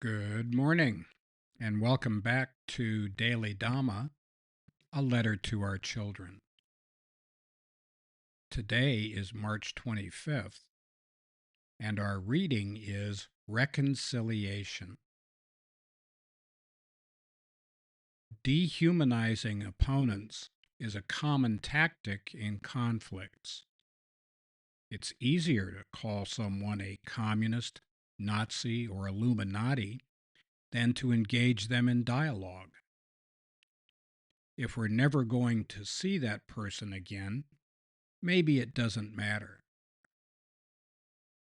Good morning, and welcome back to Daily Dhamma, a letter to our children. Today is March 25th, and our reading is Reconciliation. Dehumanizing opponents is a common tactic in conflicts. It's easier to call someone a communist, Nazi, or Illuminati than to engage them in dialogue. If we're never going to see that person again, maybe it doesn't matter.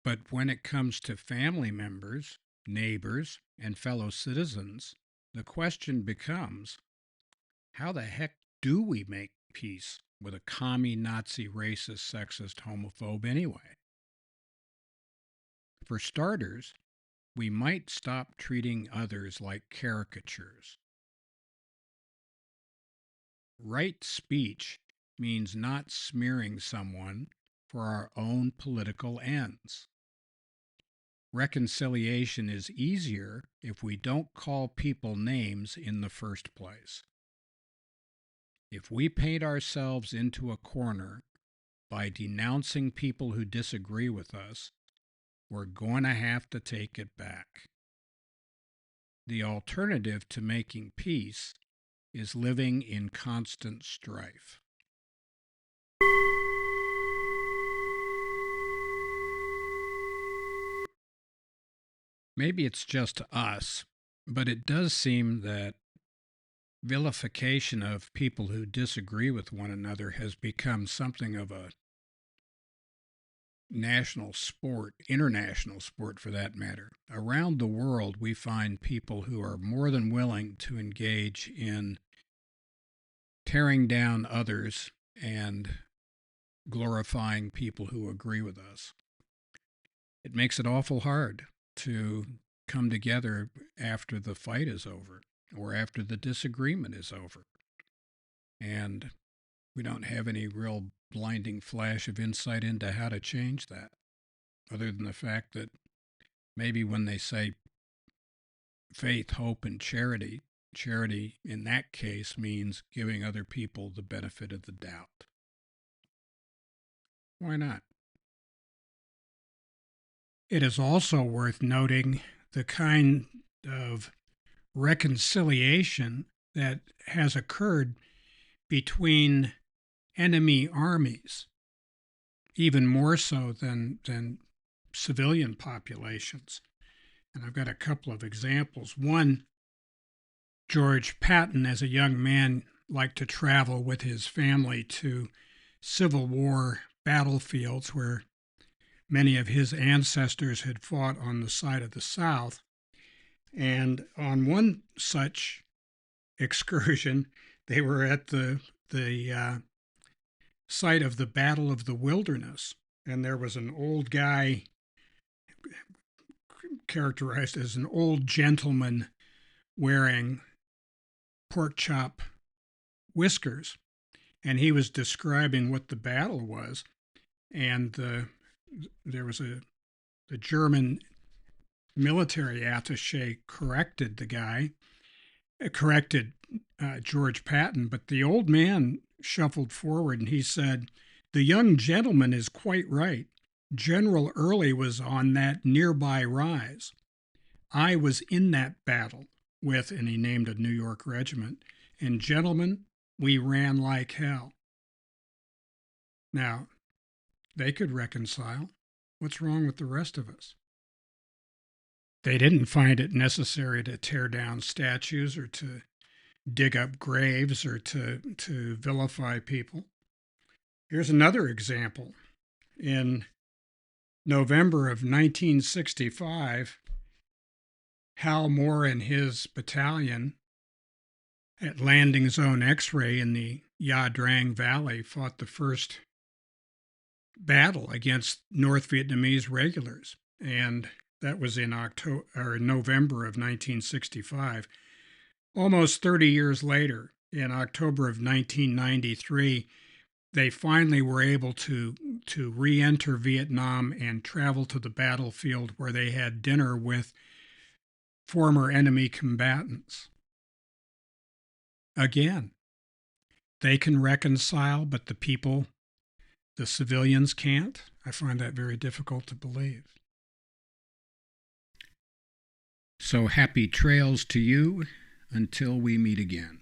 But when it comes to family members, neighbors, and fellow citizens, the question becomes, how the heck do we make peace with a commie, Nazi, racist, sexist, homophobe anyway? For starters, we might stop treating others like caricatures. Right speech means not smearing someone for our own political ends. Reconciliation is easier if we don't call people names in the first place. If we paint ourselves into a corner by denouncing people who disagree with us, we're going to have to take it back. The alternative to making peace is living in constant strife. Maybe it's just us, but it does seem that vilification of people who disagree with one another has become something of a national sport, international sport for that matter. Around the world, we find people who are more than willing to engage in tearing down others and glorifying people who agree with us. It makes it awful hard to come together after the fight is over or after the disagreement is over. And we don't have any real blinding flash of insight into how to change that, other than the fact that maybe when they say faith, hope, and charity, charity in that case means giving other people the benefit of the doubt. Why not? It is also worth noting the kind of reconciliation that has occurred between enemy armies, even more so than civilian populations. And I've got a couple of examples. One, George Patton, as a young man, liked to travel with his family to Civil War battlefields where many of his ancestors had fought on the side of the South. And on one such excursion, they were at the site of the Battle of the Wilderness, and there was an old guy characterized as an old gentleman wearing pork chop whiskers, and he was describing what the battle was, and there was the German military attaché corrected the guy, corrected George Patton, but the old man shuffled forward and he said, "The young gentleman is quite right. General Early was on that nearby rise. I was in that battle with," and he named a New York regiment, "and gentlemen, we ran like hell." Now, they could reconcile. What's wrong with the rest of us? They didn't find it necessary to tear down statues or to dig up graves or to vilify people. Here's another example. In November of 1965, Hal Moore and his battalion at Landing Zone X-Ray in the Ya Drang Valley fought the first battle against North Vietnamese regulars, and that was in November of 1965. Almost 30 years later, in October of 1993, they finally were able to re-enter Vietnam and travel to the battlefield, where they had dinner with former enemy combatants. Again, they can reconcile, but the civilians can't. I find that very difficult to believe. So happy trails to you until we meet again.